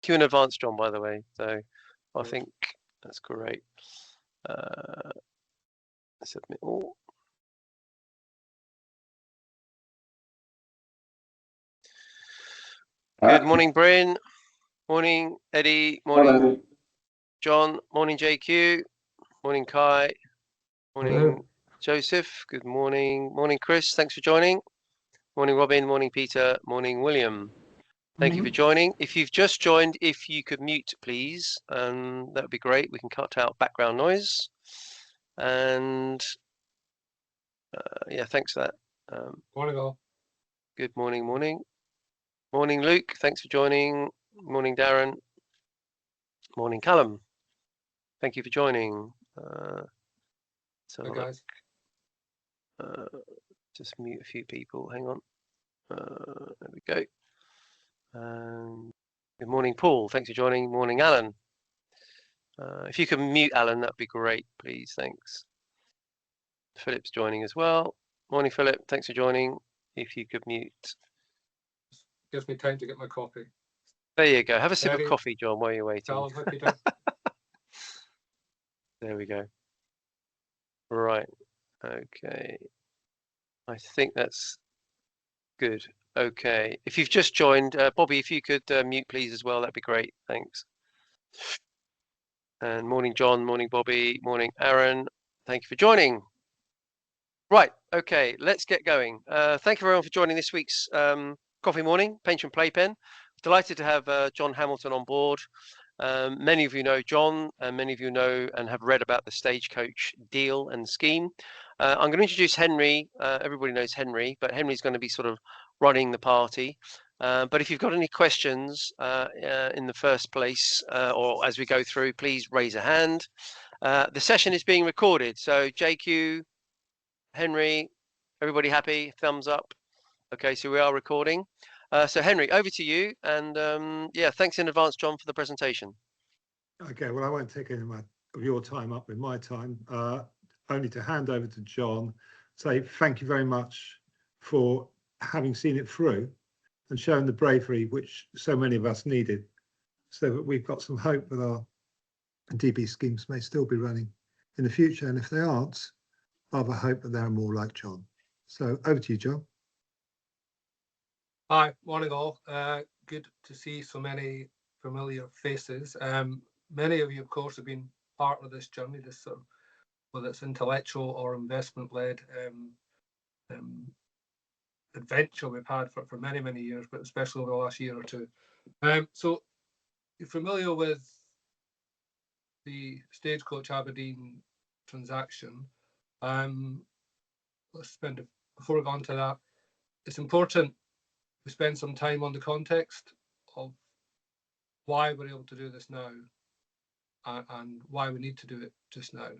you in advance, John, by the way. So I think that's great. Submit all. Good morning, Bryn. Morning, Eddie. Morning, John. Morning, JQ. Morning, Kai. Morning, Joseph. Good morning. Morning, Chris. Thanks for joining. Morning, Robin. Morning, Peter. Morning, William. Thank you for joining. If you've just joined, if you could mute, please, that would be great. We can cut out background noise. And yeah, thanks for that. Morning, all. Good morning, morning. Morning, Luke. Thanks for joining. Morning, Darren. Morning, Callum. Thank you for joining. Hey, guys. Just mute a few people. Hang on. There we go. Good morning, Paul. Thanks for joining. Morning, Alan. If you can mute Alan, that'd be great, please. Thanks. Philip's joining as well. Morning, Philip. Thanks for joining. If you could mute. Gives me time to get my coffee. There you go. Have a sip of coffee, John, while you're waiting. There we go. Right. Okay. I think that's good. Okay. If you've just joined, Bobby, if you could mute, please, as well, that'd be great. Thanks. And morning, John. Morning, Bobby. Morning, Aaron. Thank you for joining. Right. Okay. Let's get going. Thank you, everyone, for joining this week's Coffee Morning, Pension Playpen. Delighted to have John Hamilton on board. Many of you know John, and many of you know and have read about the Stagecoach deal and scheme. I'm going to introduce Henry. Everybody knows Henry, but Henry's going to be sort of running the party. But if you've got any questions in the first place or as we go through, please raise a hand. The session is being recorded. So JQ, Henry, everybody happy? Thumbs up. Okay, so we are recording. So Henry, over to you. And yeah, thanks in advance, John, for the presentation. Okay, well, I won't take any of your time up with my time. Only to hand over to John, say thank you very much for having seen it through and shown the bravery which so many of us needed, so that we've got some hope that our DB schemes may still be running in the future. And if they aren't, I have a hope that they're more like John. So over to you, John. Hi, morning all. Good to see so many familiar faces. Many of you, of course, have been part of this journey, this sort of, whether it's intellectual or investment-led adventure we've had for many, many years, but especially over the last year or two. So you're familiar with the Stagecoach Aberdeen transaction. Let's spend, before we go on to that, it's important we spend some time on the context of why we're able to do this now and why we need to do it just now.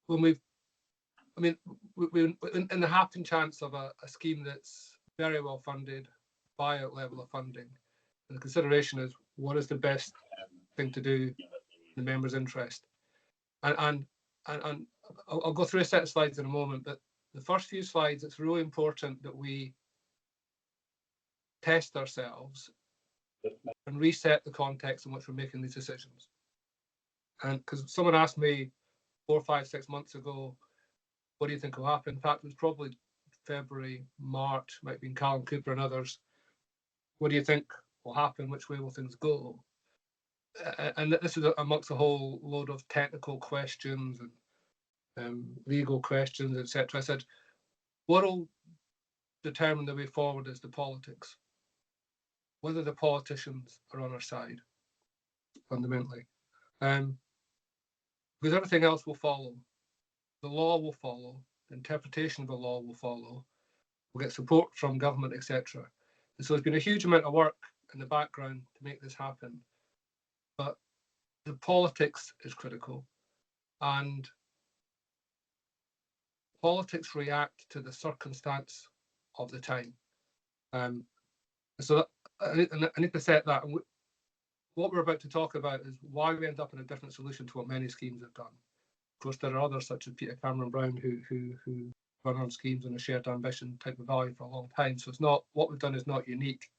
When we've, I mean, we in the happen chance of a scheme that's very well funded, buyout level of funding, and the consideration is what is the best thing to do in the members' interest. And I'll go through a set of slides in a moment, but the first few slides, it's really important that we test ourselves and reset the context in which we're making these decisions. And because someone asked me 4, 5, 6 months ago, what do you think will happen? In fact, it was probably February, March, might have been Callum Cooper and others. What do you think will happen? Which way will things go? And this is amongst a whole load of technical questions and legal questions, etc. I said, what will determine the way forward is the politics, whether the politicians are on our side, fundamentally. Because everything else will follow. The law will follow, the interpretation of the law will follow, we'll get support from government, etc. And so there's been a huge amount of work in the background to make this happen. But the politics is critical. And politics react to the circumstance of the time. So I need to set that. And what we're about to talk about is why we end up in a different solution to what many schemes have done. Of course, there are others such as Peter Cameron Brown who run-on schemes and a shared ambition type of value for a long time. So it's not, what we've done is not unique.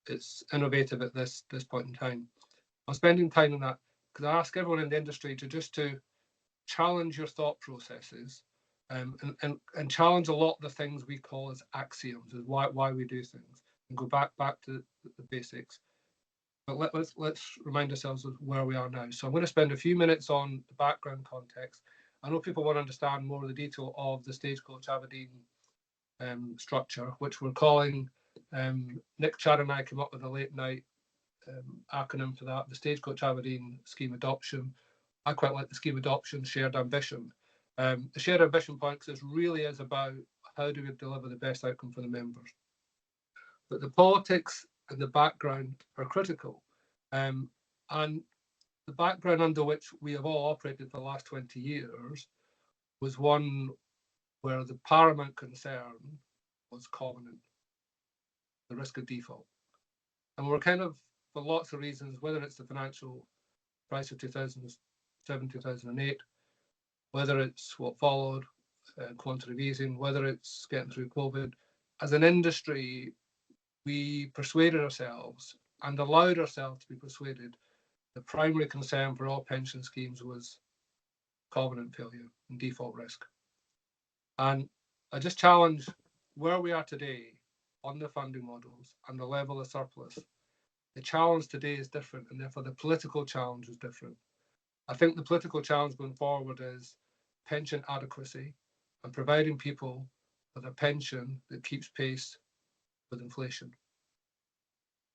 It's innovative at this point in time. I'm spending time on that because I ask everyone in the industry to challenge your thought processes, and challenge a lot of the things we call as axioms, as why we do things, and go back to the basics. But let's remind ourselves of where we are now. So I'm going to spend a few minutes on the background context. I know people want to understand more of the detail of the Stagecoach Aberdeen structure, which we're calling, Nick, Chad and I came up with a late night acronym for that, the Stagecoach Aberdeen Scheme Adoption. I quite like the scheme adoption, shared ambition. The shared ambition point, because it really is about how do we deliver the best outcome for the members. But the politics and the background are critical. And the background under which we have all operated for the last 20 years was one where the paramount concern was covenant, the risk of default. And we're kind of, for lots of reasons, whether it's the financial crisis of 2007, 2008, whether it's what followed, quantitative easing, whether it's getting through COVID, as an industry, we persuaded ourselves and allowed ourselves to be persuaded the primary concern for all pension schemes was covenant failure and default risk. And I just challenge where we are today on the funding models and the level of surplus. The challenge today is different, and therefore the political challenge is different. I think the political challenge going forward is pension adequacy and providing people with a pension that keeps pace with inflation.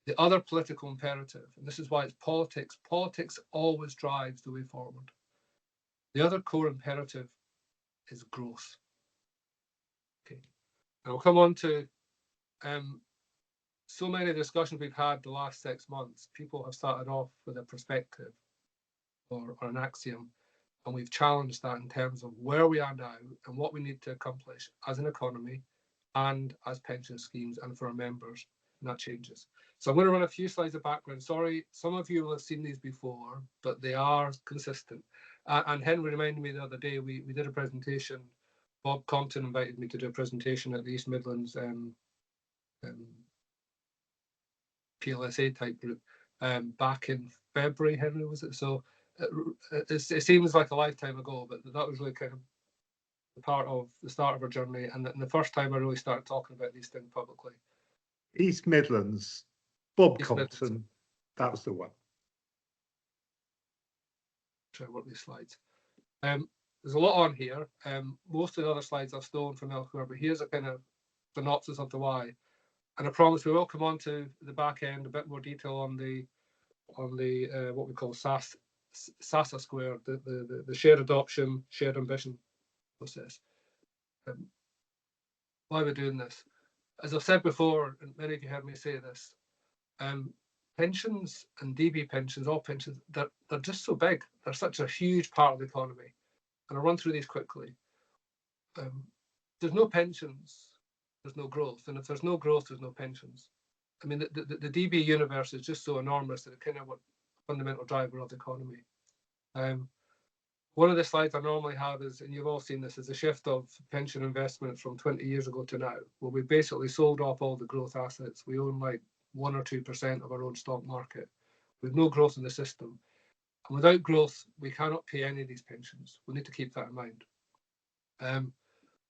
The other political imperative, and this is why it's politics, politics always drives the way forward. The other core imperative is growth. Okay, and I'll come on to so many discussions we've had the last 6 months. People have started off with a perspective or an axiom, and we've challenged that in terms of where we are now and what we need to accomplish as an economy and as pension schemes and for our members, and that changes. So I'm going to run a few slides of background. Sorry, some of you will have seen these before, but they are consistent. And Henry reminded me the other day, we did a presentation. Bob Compton invited me to do a presentation at the East Midlands PLSA type group back in February, Henry, was it? So it seems like a lifetime ago, but that was really kind of the part of the start of our journey, and the first time I really started talking about these things publicly. East Midlands, Bob East Compton, Midlands. that was the one. Try to work these slides. There's a lot on here. Most of the other slides I've stolen from elsewhere, but here's a kind of synopsis of the why. And I promise we will come on to the back end, a bit more detail on the what we call SASA square, the shared adoption, shared ambition process. Why we're doing this, as I've said before, and many of you heard me say this, pensions and DB pensions, all pensions, they're just so big. They're such a huge part of the economy. And I'll run through these quickly. There's no pensions, there's no growth. And if there's no growth, there's no pensions. I mean, the DB universe is just so enormous that it kind of what fundamental driver of the economy. One of the slides I normally have is, and you've all seen this, is a shift of pension investment from 20 years ago to now, where we basically sold off all the growth assets. We own like 1 or 2% of our own stock market. With no growth in the system. And without growth, we cannot pay any of these pensions. We need to keep that in mind.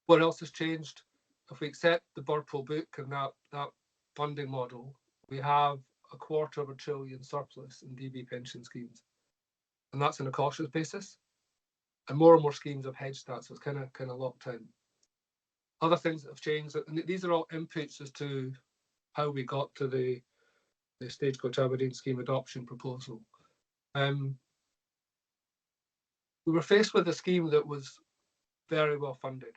What else has changed? If we accept the Burpo book and that funding model, we have $250 billion surplus in DB pension schemes. And that's on a cautious basis. And more schemes have hedged that, so it's kind of locked in. Other things that have changed, and these are all inputs as to how we got to the Stagecoach Aberdeen scheme adoption proposal. We were faced with a scheme that was very well funded.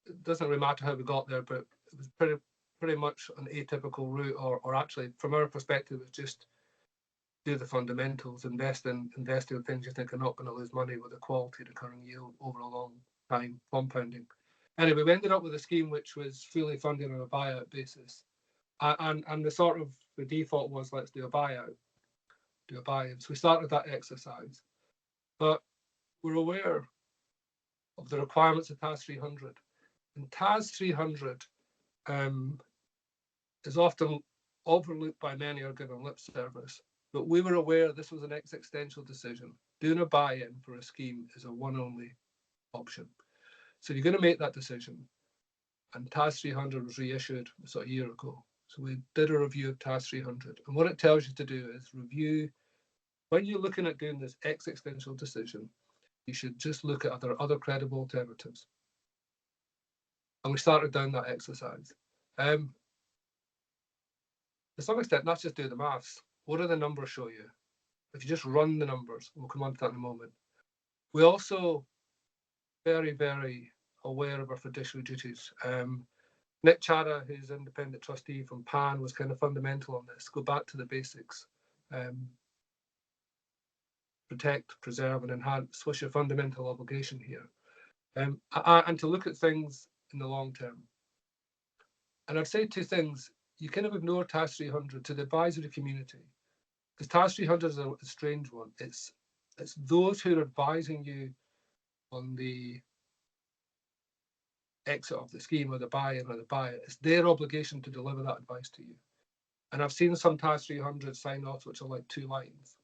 It doesn't really matter how we got there, but it was pretty much an atypical route, or actually, from our perspective, it was just do the fundamentals, invest in things you think are not going to lose money with a quality recurring yield over a long time, compounding. Anyway, we ended up with a scheme which was fully funded on a buyout basis. And the sort of the default was, let's do a buyout. So we started that exercise. But we're aware of the requirements of TAS 300. And TAS 300 is often overlooked by many or given lip service, but we were aware this was an existential decision. Doing a buy-in for a scheme is a one-only option. So you're going to make that decision. And TAS 300 was reissued a year ago. So we did a review of TAS 300. And what it tells you to do is review, when you're looking at doing this existential decision, you should just look at other credible alternatives. And we started down that exercise. To some extent, that's just do the maths. What do the numbers show you? If you just run the numbers, we'll come on to that in a moment. We also very, very aware of our fiduciary duties. Nick Chara, who's independent trustee from PAN, was kind of fundamental on this. Go back to the basics. Protect, preserve, and enhance. What's your fundamental obligation here? And to look at things in the long term. And I'd say two things. You kind of ignore TAS 300 to the advisory community, because TAS 300 is a strange one. It's those who are advising you on the exit of the scheme or the buy-in or the buy-it. It's their obligation to deliver that advice to you. And I've seen some TAS 300 sign-offs which are like 2 lines.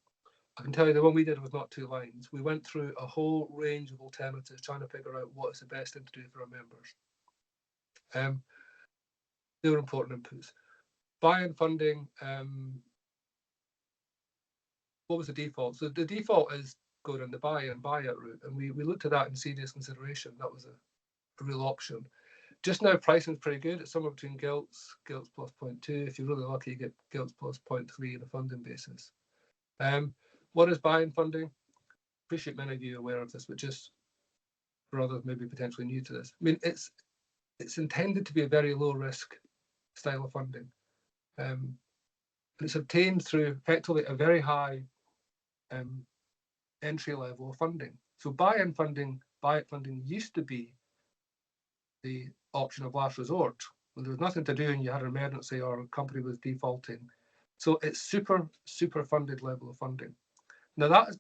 I can tell you the one we did was not 2 lines. We went through a whole range of alternatives trying to figure out what is the best thing to do for our members. They were important inputs. Buy-in funding, what was the default? So the default is go down the buy-in, buy-out route. And we looked at that in serious consideration. That was a real option. Just now, pricing is pretty good. It's somewhere between gilts plus 0.2. If you're really lucky, you get gilts plus 0.3 on a funding basis. What is buy-in funding? Appreciate many of you are aware of this, but just for others maybe potentially new to this. I mean, it's intended to be a very low risk style of funding. And it's obtained through effectively a very high entry level of funding. So buy-in funding, buy-out funding used to be the option of last resort when there was nothing to do and you had an emergency or a company was defaulting. So it's super funded level of funding. Now that has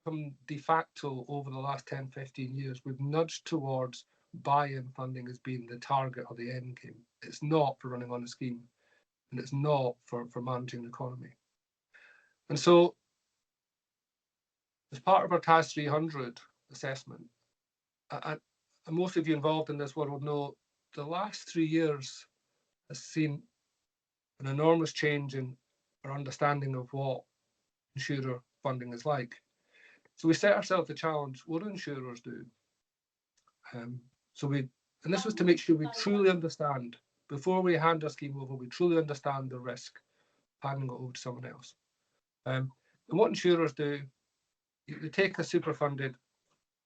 become de facto over the last 10, 15 years. We've nudged towards buy-in funding as being the target or the end game. It's not for running on a scheme, and it's not for managing the economy. And so as part of our TAS 300 assessment, and most of you involved in this world know the last 3 years has seen an enormous change in our understanding of what insurer funding is like. So we set ourselves the challenge, what do insurers do? And this was to make sure we truly understand, before we hand our scheme over, we truly understand the risk handing it over to someone else. And what insurers do, they take a superfunded,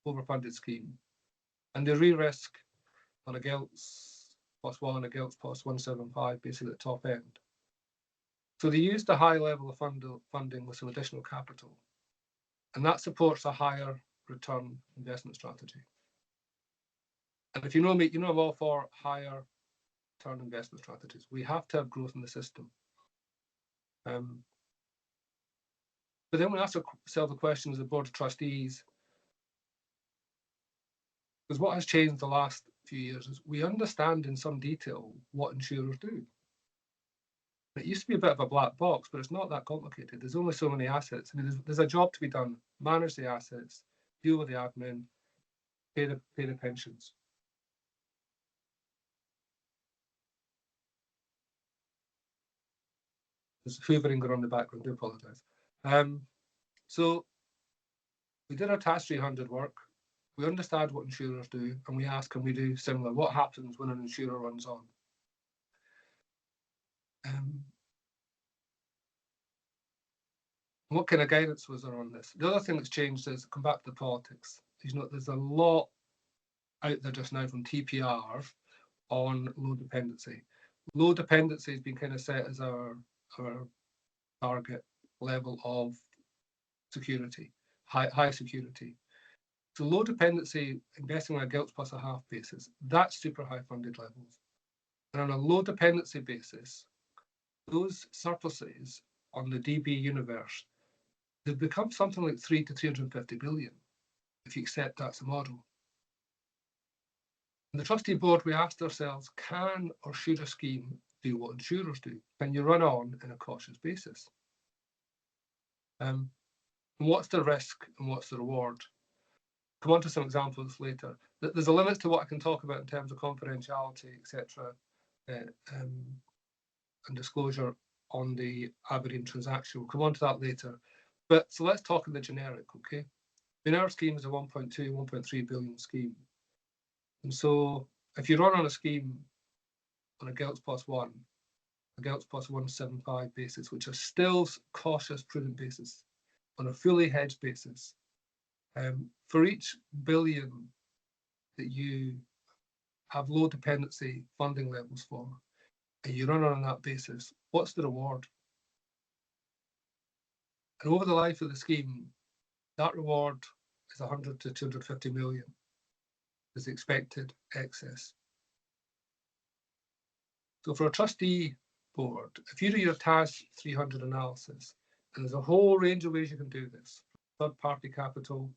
overfunded scheme, and they re-risk on a gilts +1 and a gilts +175, basically at the top end. So they used a high level of funding with some additional capital, and that supports a higher return investment strategy. And if you know me, you know I'm all for higher return investment strategies. We have to have growth in the system. But then we ask ourselves the question as a board of trustees, because what has changed the last few years is we understand in some detail what insurers do. It used to be a bit of a black box, but it's not that complicated. There's only so many assets. I mean, there's a job to be done. Manage the assets, deal with the admin, pay the pensions. There's hoovering going on in the background. I do apologise. So we did our TAS 300 work. We understand what insurers do, and we ask, can we do similar? What happens when an insurer runs on? What kind of guidance was there on this? The other thing that's changed is, come back to the politics. There's a lot out there just now from TPR on low dependency. Low dependency has been kind of set as our target level of security, high security. So low dependency, investing on a gilts plus a half basis, that's super high funded levels. And on a low dependency basis, those surpluses on the DB universe, they've become something like 3 to 350 billion, if you accept that's a model. In the trustee board, we asked ourselves, can or should a scheme do what insurers do? Can you run on in a cautious basis? And what's the risk and what's the reward? Come on to some examples later. There's a limit to what I can talk about in terms of confidentiality, etc., and disclosure on the Aberdeen transaction. We'll come on to that later. But so let's talk in the generic, okay? In our scheme is a 1.2, 1.3 billion scheme. And so if you run on a scheme on a gilts plus one, a gilts plus 175 basis, which are still cautious, prudent basis, on a fully hedged basis, for each billion that you have low dependency funding levels for, and you run on that basis, what's the reward? And over the life of the scheme, that reward is 100 to 250 million is the expected excess. So for a trustee board, if you do your TAS 300 analysis, and there's a whole range of ways you can do this, third-party capital,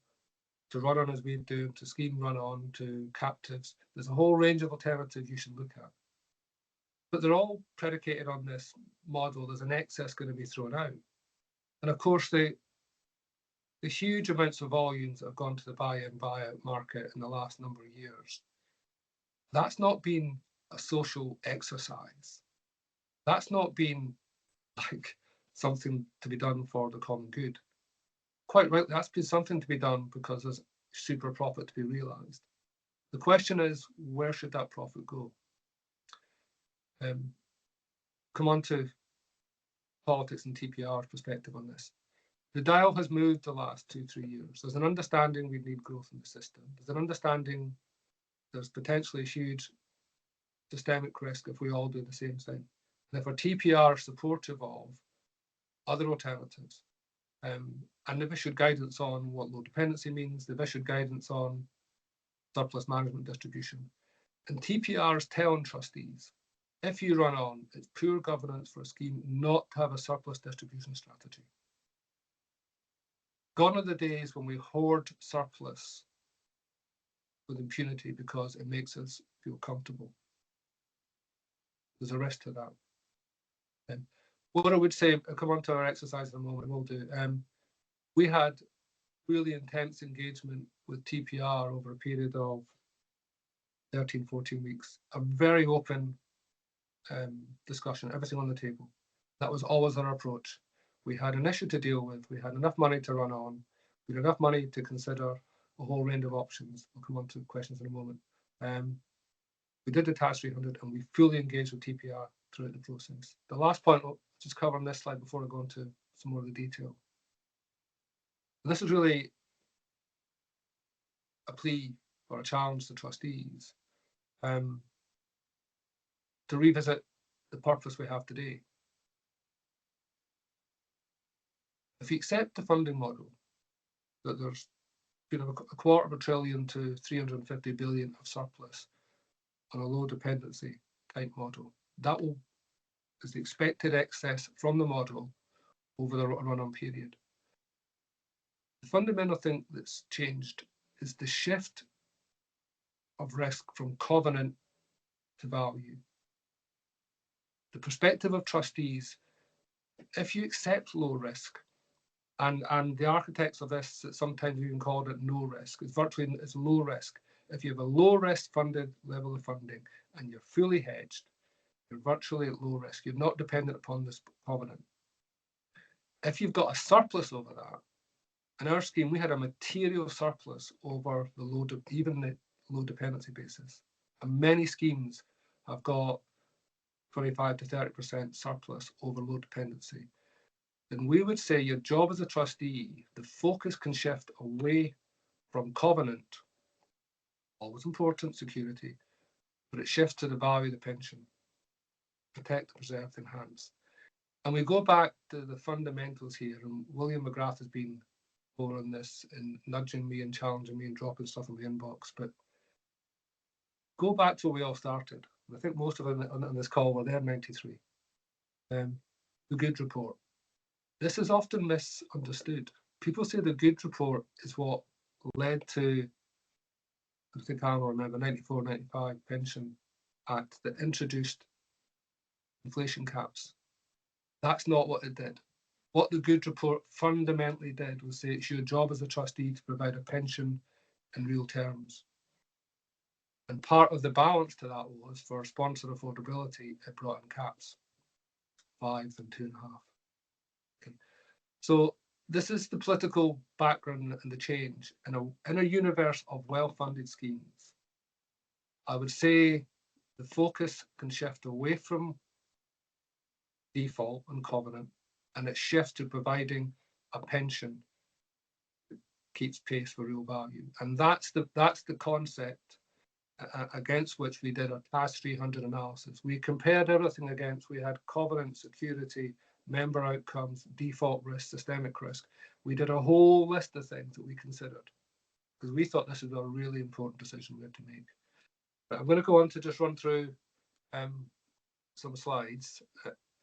to run on as we do, to scheme run on, to captives, there's a whole range of alternatives you should look at. But they're all predicated on this model, there's an excess going to be thrown out. And of course, the huge amounts of volumes that have gone to the buy-in, buy-out market in the last number of years, that's not been a social exercise. That's not been like something to be done for the common good. Quite right, that's been something to be done because there's super profit to be realized. The question is, where should that profit go? Come on to politics and TPR's perspective on this. The dial has moved the last 2-3 years. There's an understanding we need growth in the system. There's an understanding there's potentially a huge systemic risk if we all do the same thing. And if our TPR is supportive of other alternatives, and they've issued guidance on what low dependency means, they've issued guidance on surplus management distribution. And TPR is telling trustees, if you run on, it's poor governance for a scheme not to have a surplus distribution strategy. Gone are the days when we hoard surplus with impunity because it makes us feel comfortable. There's a risk to that. What I would say, I'll come on to our exercise in a moment, we'll do. We had really intense engagement with TPR over a period of 13, 14 weeks, a very open discussion, everything on the table. That was always our approach. We had an issue to deal with, we had enough money to run on, we had enough money to consider a whole range of options. We'll come on to questions in a moment. We did the TAS 300 and we fully engaged with TPR throughout the process. The last point I'll just cover on this slide before I go into some more of the detail. And this is really a plea or a challenge to trustees to revisit the purpose we have today. If you accept the funding model, that there's a $250 billion to 350 billion of surplus on a low dependency type model, that is the expected excess from the model over the run-on period. The fundamental thing that's changed is the shift of risk from covenant to value. The perspective of trustees, if you accept low risk, and the architects of this sometimes even called it no risk, it's low risk. If you have a low risk funded level of funding and you're fully hedged, you're virtually at low risk. You're not dependent upon this covenant. If you've got a surplus over that, in our scheme, we had a material surplus over the even the low dependency basis. And many schemes have got 25 to 30% surplus over low dependency. Then we would say your job as a trustee, the focus can shift away from covenant, always important, security, but it shifts to the value of the pension. Protect, preserve, enhance. And we go back to the fundamentals here, and William McGrath has been over on this and nudging me and challenging me and dropping stuff in my inbox, but go back to where we all started. I think most of them on this call were there in 93. The good report. This is often misunderstood. People say the good report is what led to I think I remember 94, 95 Pension Act that introduced inflation caps. That's not what it did. What the Good Report fundamentally did was say it's your job as a trustee to provide a pension in real terms. And part of the balance to that was for sponsor affordability, it brought in caps, 5 and 2.5. Okay. So this is the political background and the change in a universe of well-funded schemes. I would say the focus can shift away from default and covenant, and it shifts to providing a pension that keeps pace for real value. And that's the concept against which we did a TAS 300 analysis. We compared everything against, we had covenant, security, member outcomes, default risk, systemic risk. We did a whole list of things that we considered because we thought this was a really important decision we had to make. But I'm going to go on to just run through some slides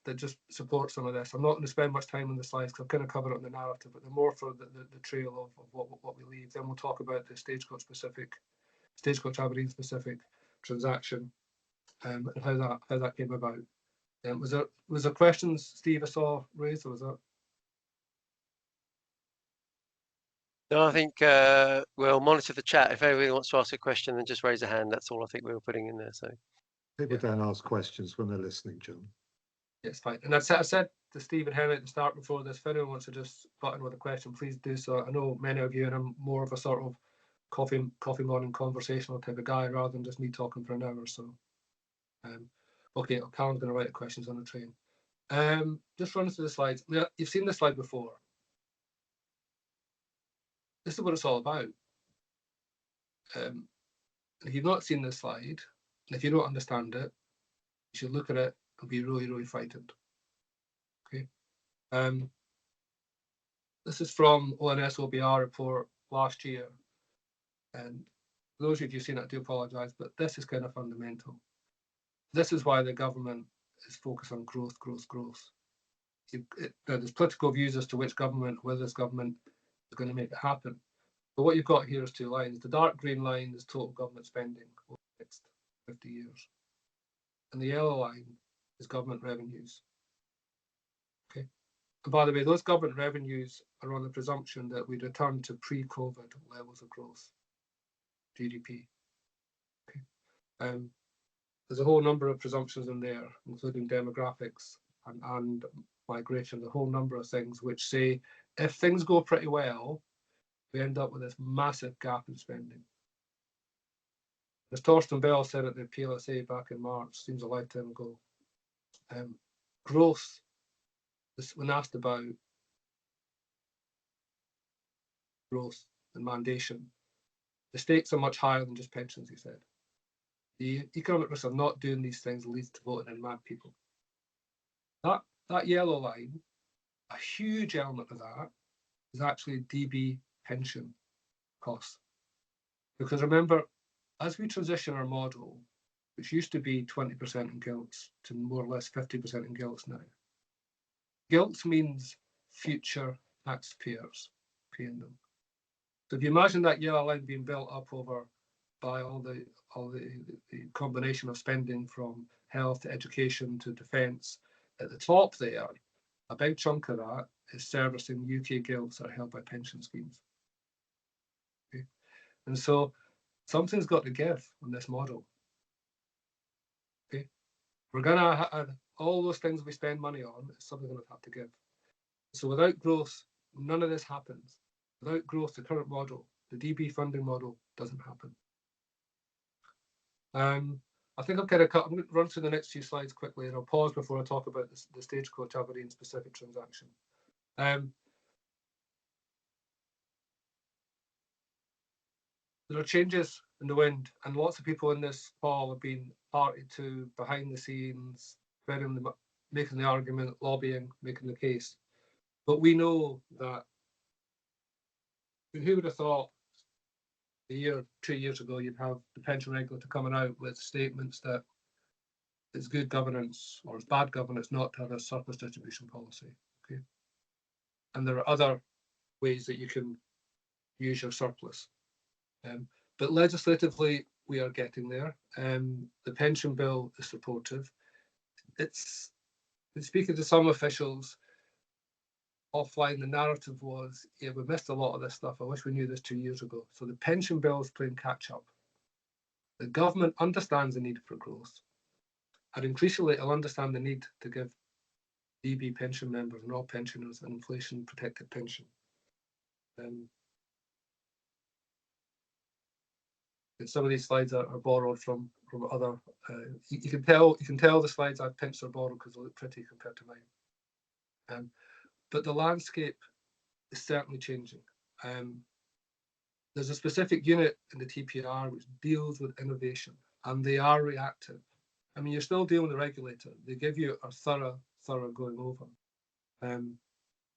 that just support some of this. I'm not going to spend much time on the slides because I've kind of covered it in the narrative, but they're more for the trail of what we leave. Then we'll talk about the Stagecoach Aberdeen specific transaction and how that came about. Was there questions, Steve, I saw raised, or was that? No, I think we'll monitor the chat. If anybody wants to ask a question, then just raise a hand. That's all I think we were putting in there. So People don't ask questions when they're listening, John. It's fine. And I said to Steve and Henry at the start before this, if anyone wants to just butt in with a question, please do so. I know many of you, and I'm more of a sort of coffee morning conversational type of guy rather than just me talking for an hour. So, okay, Callum's going to write the questions on the train. Just running through the slides. Now, you've seen this slide before. This is what it's all about. If you've not seen this slide, and if you don't understand it, you should look at it and be really, really frightened. Okay. This is from ONS OBR report last year. And for those of you who've seen it, I do apologise, but this is kind of fundamental. This is why the government is focused on growth, growth, growth. There's political views as to which government, whether this government is going to make it happen. But what you've got here is 2 lines. The dark green line is total government spending over the next 50 years. And the yellow line is government revenues. Okay. And by the way, those government revenues are on the presumption that we return to pre-COVID levels of growth, GDP. Okay. There's a whole number of presumptions in there, including demographics and migration, a whole number of things which say if things go pretty well, we end up with this massive gap in spending. As Torsten Bell said at the PLSA back in March, seems a lifetime ago, growth, when asked about growth and mandation, the stakes are much higher than just pensions, he said. The economic risk of not doing these things leads to voting in mad people. That yellow line, a huge element of that is actually DB pension costs. Because remember, as we transition our model, which used to be 20% in gilts to more or less 50% in gilts now, gilts means future taxpayers paying them. So if you imagine that yellow line being built up over by all the combination of spending from health to education to defence, at the top there, a big chunk of that is servicing UK gilts that are held by pension schemes. Okay. And so something's got to give on this model. Okay. We're going to have all those things we spend money on, something's going to have to give. So without growth, none of this happens. Without growth, the current model, the DB funding model, doesn't happen. I think I'm going to run through the next few slides quickly, and I'll pause before I talk about the Stagecoach Aberdeen specific transaction. There are changes in the wind, and lots of people in this call have been party to behind the scenes, making the argument, lobbying, making the case. But we know that who would have thought a year, 2 years ago, you'd have the pension regulator coming out with statements that it's good governance or it's bad governance not to have a surplus distribution policy. Okay, and there are other ways that you can use your surplus. But legislatively, we are getting there. The pension bill is supportive. Speaking to some officials offline, the narrative was, yeah, we missed a lot of this stuff. I wish we knew this 2 years ago. So the pension bill is playing catch up. The government understands the need for growth, and increasingly it'll understand the need to give DB pension members and all pensioners an inflation protected pension. And some of these slides are borrowed from other. You can tell the slides I've pinched or borrowed because they look pretty compared to mine. But the landscape is certainly changing. There's a specific unit in the TPR which deals with innovation, and they are reactive. I mean, you're still dealing with the regulator. They give you a thorough going over.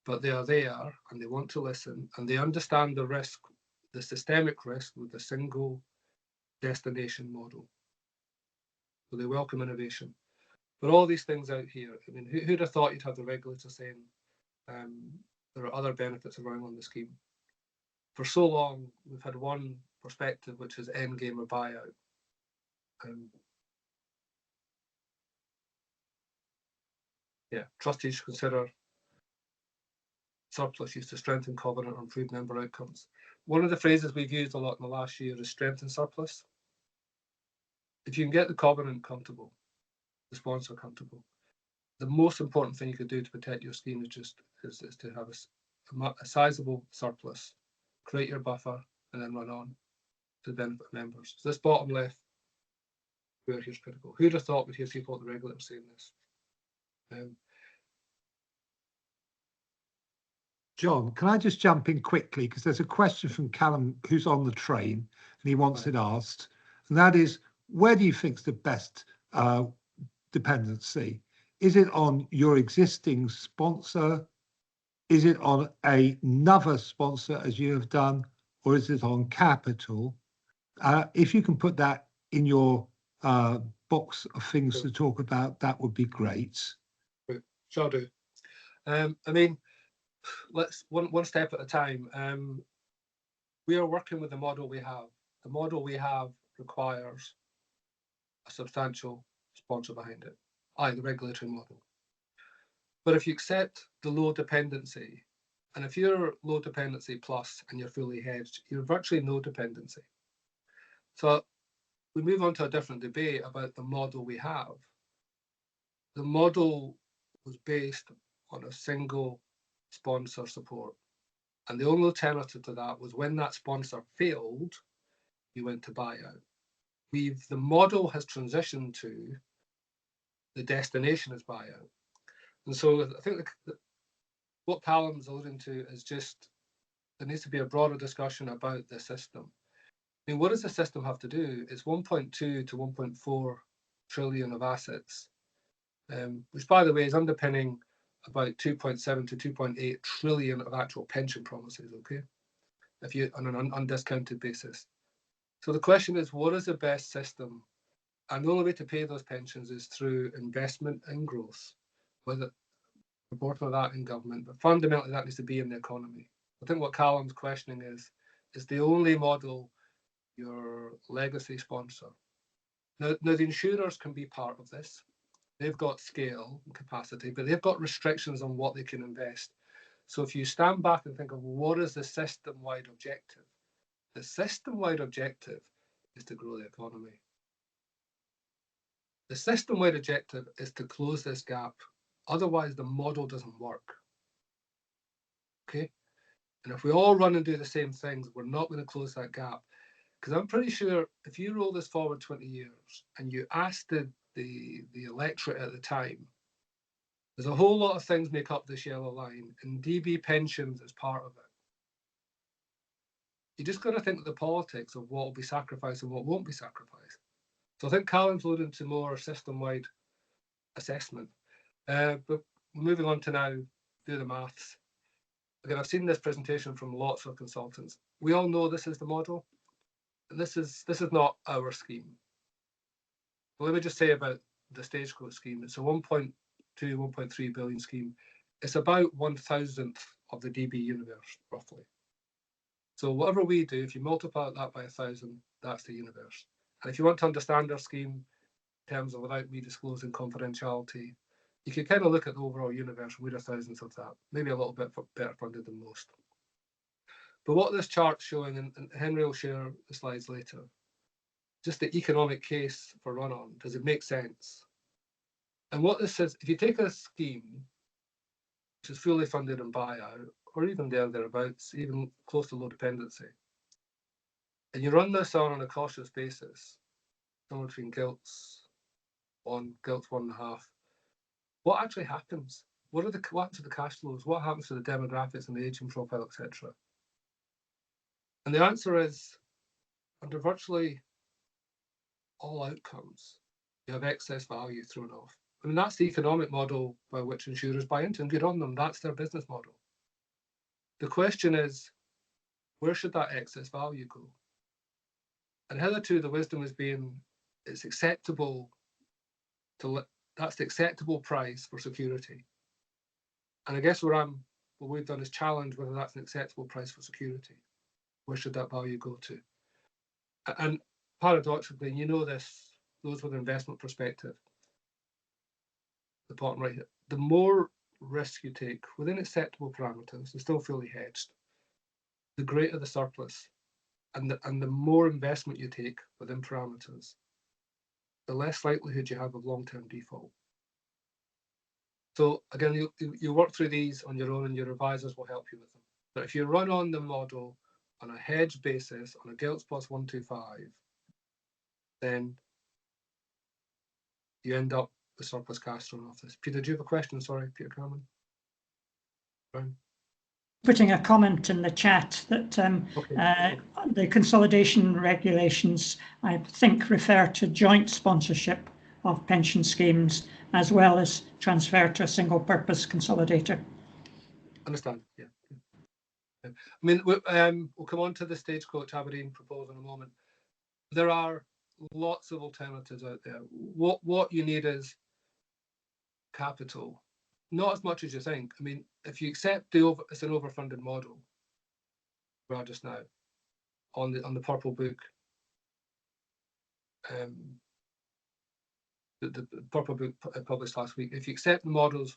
But they are there and they want to listen, and they understand the risk, the systemic risk with the single destination model. So they welcome innovation. But all these things out here, I mean, who'd have thought you'd have the regulator saying there are other benefits around on the scheme? For so long, we've had one perspective, which is end game or buyout. Trustees should consider surplus used to strengthen covenant or improve member outcomes. One of the phrases we've used a lot in the last year is strengthen surplus. If you can get the covenant comfortable, the sponsor comfortable, the most important thing you could do to protect your scheme is to have a sizable surplus, create your buffer, and then run on to the benefit of members. So this bottom left, where here's critical. Who'd have thought we'd hear people at the regulator saying this? John, can I just jump in quickly? Because there's a question from Callum who's on the train and he wants it asked. And that is, where do you think is the best dependency? Is it on your existing sponsor? Is it on another sponsor, as you have done? Or is it on capital? If you can put that in your box of things to talk about, that would be great. Shall do. I mean, let's one step at a time. We are working with the model we have. The model we have requires a substantial sponsor behind it, the regulatory model. But if you accept the low dependency, and if you're low dependency plus and you're fully hedged, you're virtually no dependency. So we move on to a different debate about the model we have. The model was based on a single sponsor support. And the only alternative to that was when that sponsor failed, you went to buyout. The model has transitioned to the destination as buyout. And so I think what Callum's alluding to is just there needs to be a broader discussion about the system. I mean, what does the system have to do? It's 1.2 to 1.4 trillion of assets, which, by the way, is underpinning about 2.7 to 2.8 trillion of actual pension promises, okay? If you on an undiscounted basis. So the question is, what is the best system? And the only way to pay those pensions is through investment and growth, whether a portion of that in government, but fundamentally that needs to be in the economy. I think what Callum's questioning is the only model your legacy sponsor. Now the insurers can be part of this. They've got scale and capacity, but they've got restrictions on what they can invest. So if you stand back and think of what is the system-wide objective, the system-wide objective is to grow the economy. The system-wide objective is to close this gap. Otherwise, the model doesn't work. Okay? And if we all run and do the same things, we're not going to close that gap. Because I'm pretty sure if you roll this forward 20 years and you ask the electorate at the time, there's a whole lot of things make up this yellow line, and DB pensions is part of it. You just got to think of the politics of what will be sacrificed and what won't be sacrificed. So I think Callum's alluding to more system-wide assessment. But moving on to now do the maths. Again, I've seen this presentation from lots of consultants. We all know this is the model. This is not our scheme. Well, let me just say about the Stagecoach scheme. It's a 1.2, 1.3 billion scheme. It's about 1,000th of the DB universe, roughly. So whatever we do, if you multiply that by 1,000, that's the universe. And if you want to understand our scheme in terms of without me disclosing confidentiality, you can kind of look at the overall universe, and we're 1,000th of that, maybe a little bit better funded than most. But what this chart's showing, and Henry will share the slides later, just the economic case for run-on. Does it make sense? And what this says, if you take a scheme which is fully funded in buyout, or even thereabouts, even close to low dependency, and you run this on a cautious basis, somewhere between gilts 1, gilts 1.5, what actually happens? What happens to the cash flows? What happens to the demographics and the aging profile, etc.? And the answer is, under virtually all outcomes, you have excess value thrown off. I mean, that's the economic model by which insurers buy into, and good on them. That's their business model. The question is, where should that excess value go? And hitherto, the wisdom has been, it's acceptable that's the acceptable price for security. And I guess what we've done is challenge whether that's an acceptable price for security. Where should that value go to? And paradoxically, you know this, those with an investment perspective, the bottom right here, the more risk you take within acceptable parameters, they're still fully hedged, the greater the surplus. And the more investment you take within parameters, the less likelihood you have of long-term default. So again, you work through these on your own, and your advisors will help you with them. But if you run on the model on a hedge basis, on a gilts plus 125, then you end up with surplus cash thrown off this. Peter, do you have a question? Sorry, Peter Cameron. Brian? Putting a comment in the chat that the consolidation regulations, I think, refer to joint sponsorship of pension schemes as well as transfer to a single purpose consolidator. Understand, yeah. I mean, we'll come on to the Stagecoach Aberdeen proposal in a moment. There are lots of alternatives out there. What you need is capital, not as much as you think. I mean, if you accept it's an overfunded model, we are just now on the purple book, the purple book published last week. If you accept the models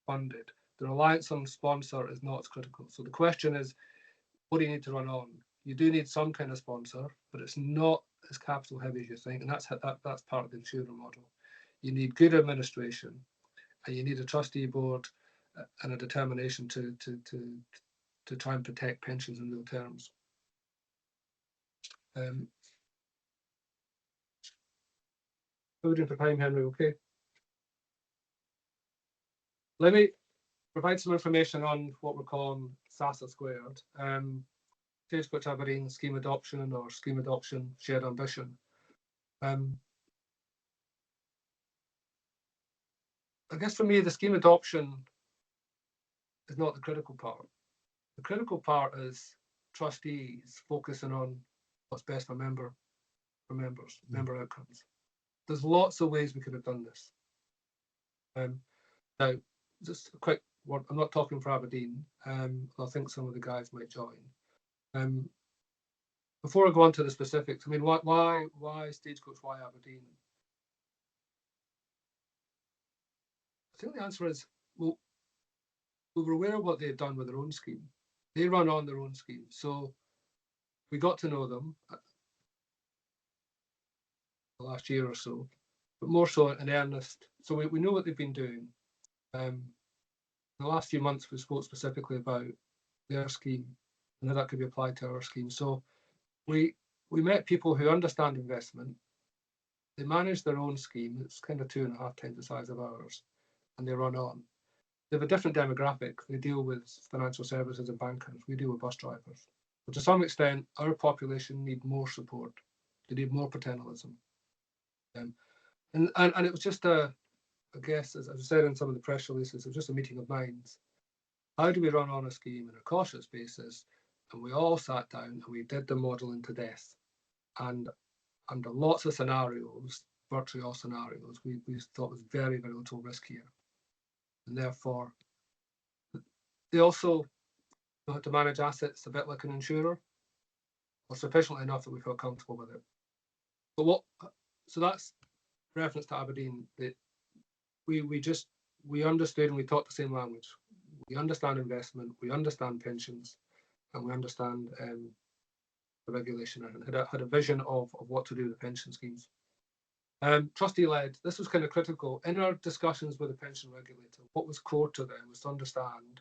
funded, the reliance on sponsor is not as critical. So the question is, what do you need to run on? You do need some kind of sponsor, but it's not as capital heavy as you think, and that's part of the insurer model. You need good administration, and you need a trustee board and a determination to try and protect pensions in real terms. How are we doing for time, Henry? Okay. Let me provide some information on what we're calling SASA squared. Stagecoach Aberdeen scheme adoption, or scheme adoption shared ambition. I guess for me, the scheme adoption is not the critical part. The critical part is trustees focusing on what's best for member outcomes. There's lots of ways we could have done this. Now, just a quick word, I'm not talking for Aberdeen. I think some of the guys might join. Before I go on to the specifics, I mean, why Stagecoach, why Aberdeen? I think the answer is, well, we were aware of what they had done with their own scheme. They run on their own scheme. So we got to know them the last year or so, but more so in earnest. So we know what they've been doing. In the last few months, we spoke specifically about their scheme and how that could be applied to our scheme. So we met people who understand investment. They manage their own scheme. It's kind of 2.5 times the size of ours, and they run on. They have a different demographic. They deal with financial services and bankers. We deal with bus drivers. But to some extent, our population need more support. They need more paternalism. And it was just I guess, as I said in some of the press releases, it was just a meeting of minds. How do we run on a scheme on a cautious basis? And we all sat down and we did the modelling to death. And under lots of scenarios, virtually all scenarios, we thought was very, very little risk here. And therefore, they also, know how to manage assets a bit like an insurer, or sufficiently enough that we feel comfortable with it. But so that's reference to Aberdeen, that we understood and we talked the same language. We understand investment, we understand pensions, and we understand the regulation, and had a vision of what to do with the pension schemes. Trustee-led, this was kind of critical. In our discussions with the pension regulator, what was core to them was to understand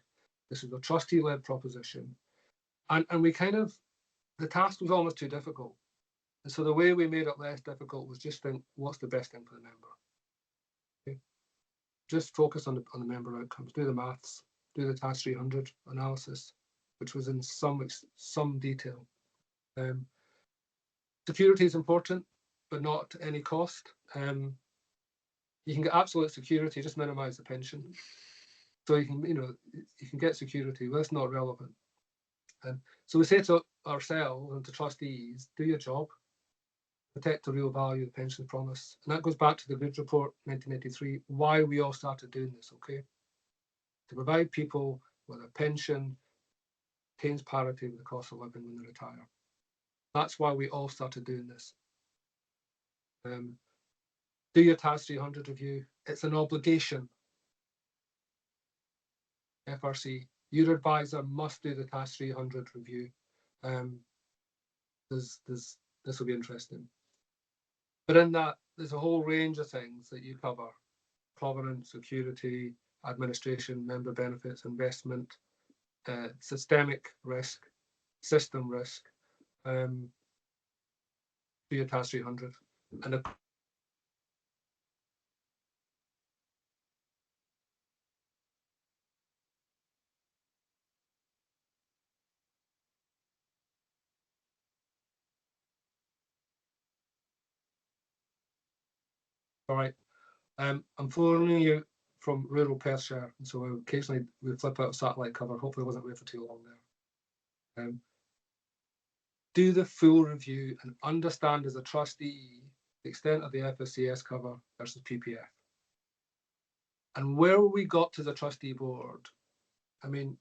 this was a trustee-led proposition. And we the task was almost too difficult. And so the way we made it less difficult was just think, what's the best thing for the member? Okay. Just focus on the member outcomes, do the maths, do the TAS 300 analysis, which was in some detail. Security is important, but not at any cost. You can get absolute security, just minimize the pension. So you can get security, but that's not relevant. So we say to ourselves and to trustees, do your job, protect the real value of the pension promise. And that goes back to the Good Report 1983, why we all started doing this, okay? To provide people with a pension, attains parity with the cost of living when they retire. That's why we all started doing this. Do your TAS 300 review. It's an obligation. FRC, your advisor must do the TAS 300 review. This will be interesting. But in that, there's a whole range of things that you cover: provenance, security, administration, member benefits, investment, systemic risk, system risk. Do your TAS 300. And all right. I'm phoning you from rural Perthshire, so occasionally we flip out satellite cover. Hopefully, I wasn't away for too long there. Do the full review and understand as a trustee the extent of the FSCS cover versus PPF. And where we got to the trustee board, I mean,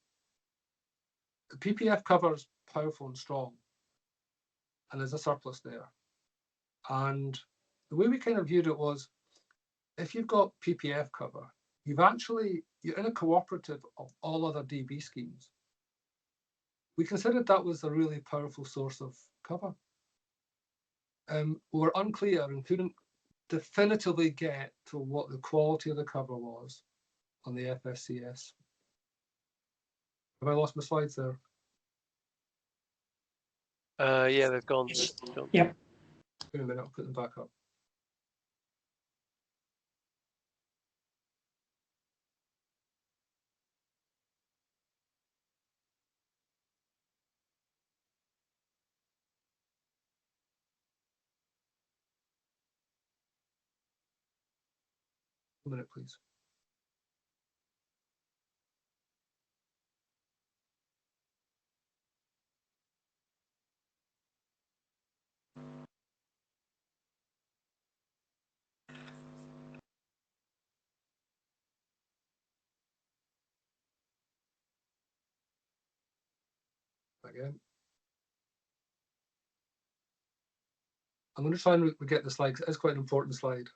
the PPF cover is powerful and strong, and there's a surplus there. And the way we kind of viewed it was, if you've got PPF cover, you're in a cooperative of all other DB schemes. We considered that was a really powerful source of cover. We were unclear and couldn't definitively get to what the quality of the cover was on the FSCS. Have I lost my slides there? Yeah, they've gone. Yep. Wait a minute, I'll put them back up. A minute, please. Again. I'm going to try and get the slide, because it's quite an important slide.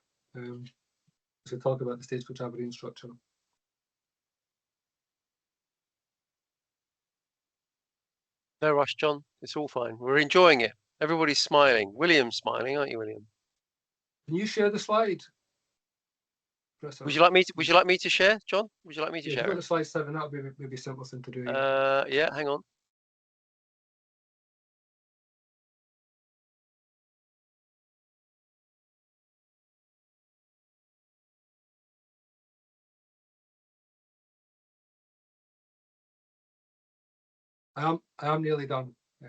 To talk about the Stagecoach Aberdeen structure. No rush, John. It's all fine. We're enjoying it. Everybody's smiling. William's smiling, aren't you, William? Can you share the slide? Would you like me to? Would you like me to share, John? Would you like me to share? Go to slide 7. That would be maybe simple thing to do. Yeah. Hang on. I am nearly done. Yeah.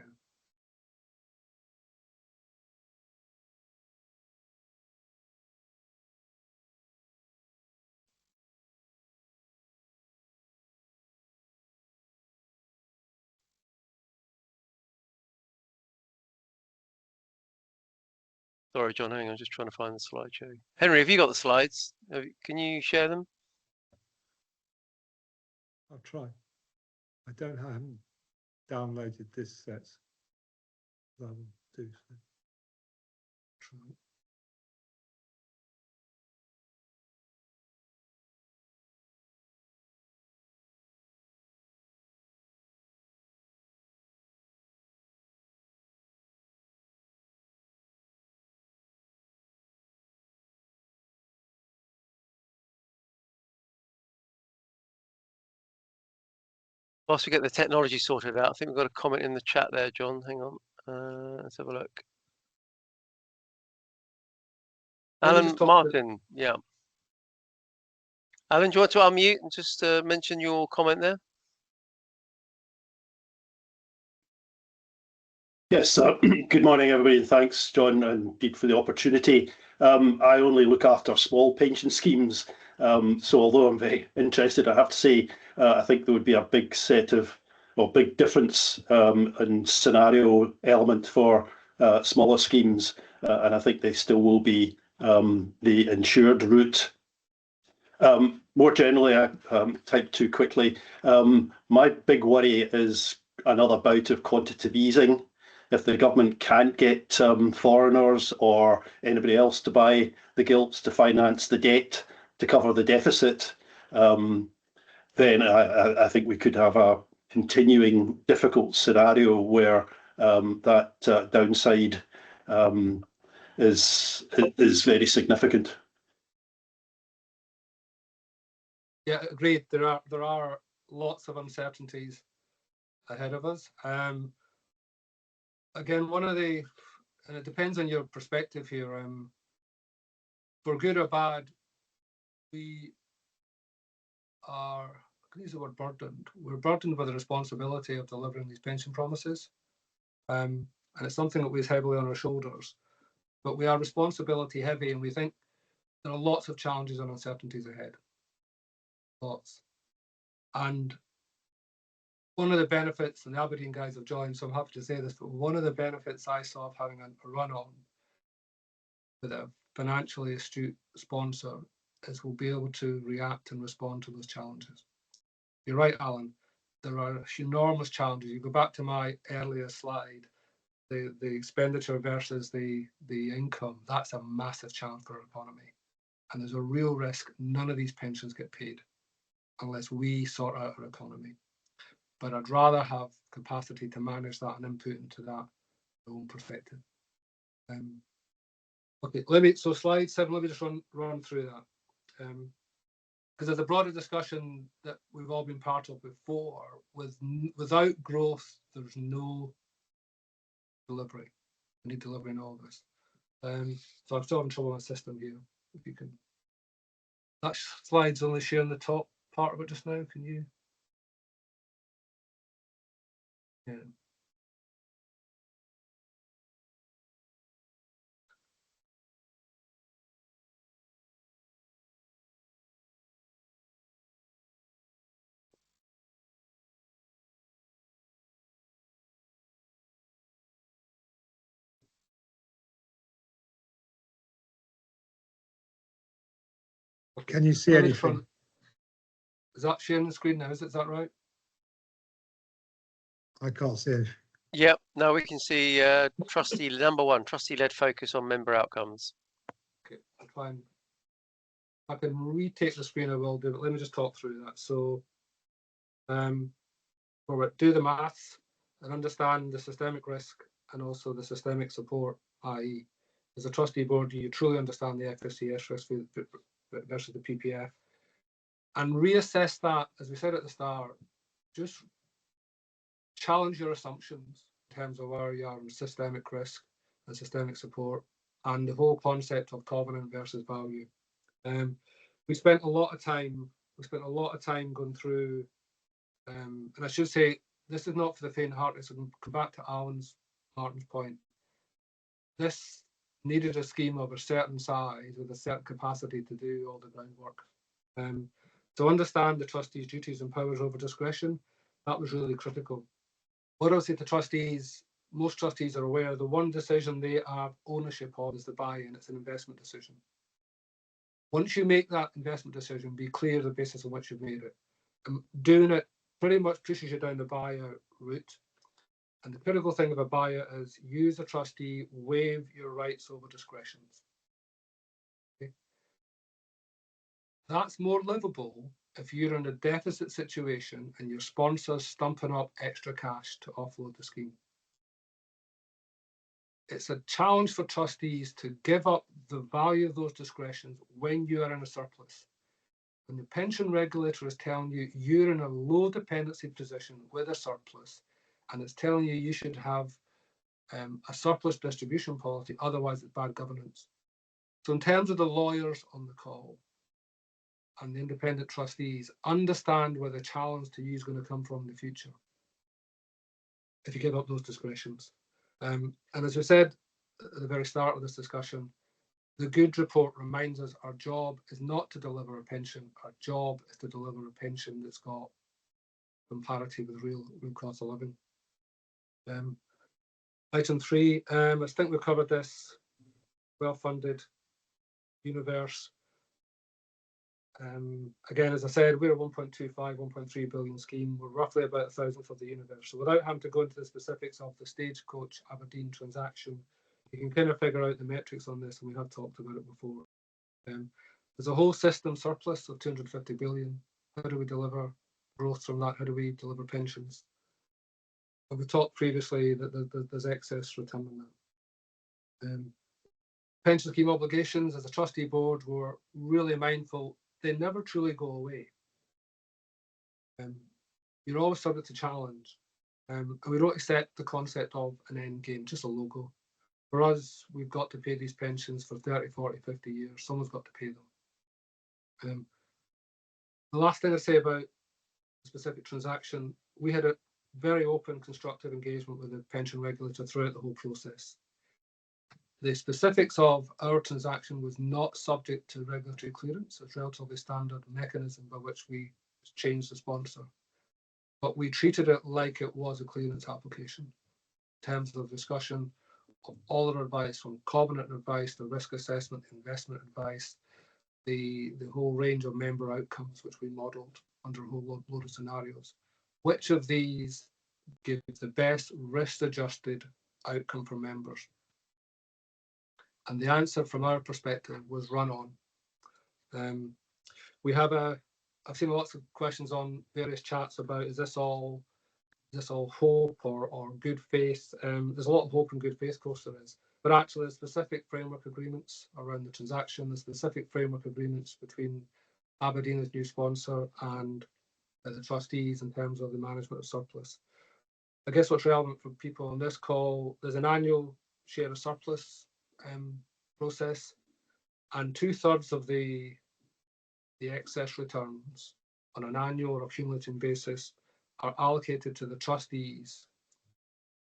Sorry, John. Hang on. Just trying to find the slideshow. Henry, have you got the slides? Can you share them? I'll try. I don't have them. downloaded this set. I will do so. Whilst we get the technology sorted out, I think we've got a comment in the chat there, John. Hang on. Let's have a look. Let me Alan just talk Martin, yeah. Alan, do you want to unmute and just mention your comment there? Yes, good morning, everybody, and thanks, John, and indeed for the opportunity. I only look after small pension schemes, so although I'm very interested, I have to say, I think there would be a big big difference in scenario element for smaller schemes, and I think they still will be the insured route. More generally, I typed too quickly. My big worry is another bout of quantitative easing. If the government can't get foreigners or anybody else to buy the gilts to finance the debt to cover the deficit, then I think we could have a continuing difficult scenario where that downside is very significant. Yeah, agreed. There are lots of uncertainties ahead of us. Again, and it depends on your perspective here. For good or bad, we are, I can use the word burdened. We're burdened with the responsibility of delivering these pension promises. And it's something that weighs heavily on our shoulders. But we are responsibility heavy, and we think there are lots of challenges and uncertainties ahead. Lots. And one of the benefits, and the Aberdeen guys have joined, so I'm happy to say this, but one of the benefits I saw of having a run on with a financially astute sponsor is we'll be able to react and respond to those challenges. You're right, Alan. There are enormous challenges. You go back to my earlier slide, the expenditure versus the income, that's a massive challenge for our economy. And there's a real risk none of these pensions get paid unless we sort out our economy. But I'd rather have capacity to manage that and input into that my own perspective. Okay, so slide 7, let me just run through that. Because there's a broader discussion that we've all been part of before. Without growth, there's no delivery. We need delivery in all of this. So I'm still having trouble with my system here. If you can, that slide's only sharing the top part of it just now. Can you? Yeah. Can you see anything? Is that sharing the screen now? Is that right? I can't see anything. Yep. Now we can see trustee number 1, trustee-led focus on member outcomes. Okay, I'll try and I can retake the screen. I will do, but let me just talk through that. So, do the maths and understand the systemic risk and also the systemic support, i.e., as a trustee board, do you truly understand the FSCS risk versus the PPF? And reassess that, as we said at the start, just challenge your assumptions in terms of where you are in systemic risk and systemic support, and the whole concept of covenant versus value. We spent a lot of time going through, and I should say this is not for the faint-hearted. So come back to Martin's point. This needed a scheme of a certain size with a certain capacity to do all the groundwork. To understand the trustees' duties and powers over discretion, that was really critical. What I would say to trustees, most trustees are aware the one decision they have ownership of is the buy-in. It's an investment decision. Once you make that investment decision, be clear the basis on which you've made it. Doing it pretty much pushes you down the buyout route. And the critical thing about BIA is you as a trustee waive your rights over discretions. Okay. That's more livable if you're in a deficit situation and your sponsor's stumping up extra cash to offload the scheme. It's a challenge for trustees to give up the value of those discretions when you are in a surplus. When the pension regulator is telling you you're in a low dependency position with a surplus, and it's telling you you should have a surplus distribution policy, otherwise it's bad governance. So in terms of the lawyers on the call and the independent trustees, understand where the challenge to you is going to come from in the future if you give up those discretions. And as we said at the very start of this discussion, the Good report reminds us our job is not to deliver a pension. Our job is to deliver a pension that's got some parity with real cost of living. Item 3, I think we've covered this. Well-funded universe. Again, as I said, we're a 1.25, 1.3 billion scheme. We're roughly about 1,000th of the universe. So without having to go into the specifics of the Stagecoach Aberdeen transaction, you can kind of figure out the metrics on this, and we have talked about it before. There's a whole system surplus of 250 billion. How do we deliver growth from that? How do we deliver pensions? And we talked previously that there's excess return on that. Pension scheme obligations, as a trustee board, we're really mindful they never truly go away. You're always subject to challenge. And we don't accept the concept of an end game, just a logo. For us, we've got to pay these pensions for 30, 40, 50 years. Someone's got to pay them. The last thing I say about the specific transaction, we had a very open, constructive engagement with the pension regulator throughout the whole process. The specifics of our transaction was not subject to regulatory clearance. It's a relatively standard mechanism by which we changed the sponsor. But we treated it like it was a clearance application in terms of discussion of all our advice, from covenant advice, the risk assessment, investment advice, the whole range of member outcomes which we modelled under a whole load of scenarios. Which of these gives the best risk-adjusted outcome for members? And the answer from our perspective was run on. We have I've seen lots of questions on various chats about is this all hope or good faith? There's a lot of hope and good faith, of course there is. But actually the specific framework agreements around the transaction, the specific framework agreements between Aberdeen as new sponsor and the trustees in terms of the management of surplus. I guess what's relevant for people on this call, there's an annual share of surplus process, and 2/3 of the excess returns on an annual or cumulative basis are allocated to the trustees,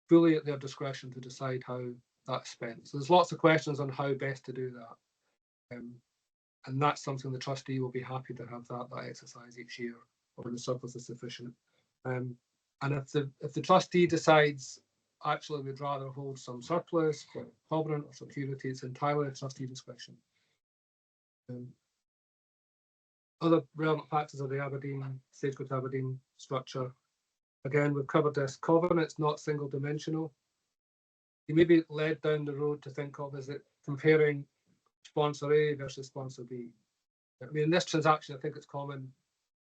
fully at their discretion to decide how that's spent. So there's lots of questions on how best to do that, and that's something the trustee will be happy to have that exercise each year when the surplus is sufficient. And if the trustee decides actually we'd rather hold some surplus for covenant or security, it's entirely at trustee discretion. Other relevant factors of the Stagecoach Aberdeen structure. Again, we've covered this. Covenant's not single dimensional. You may be led down the road to think of is it comparing sponsor A versus sponsor B. I mean, in this transaction, I think it's common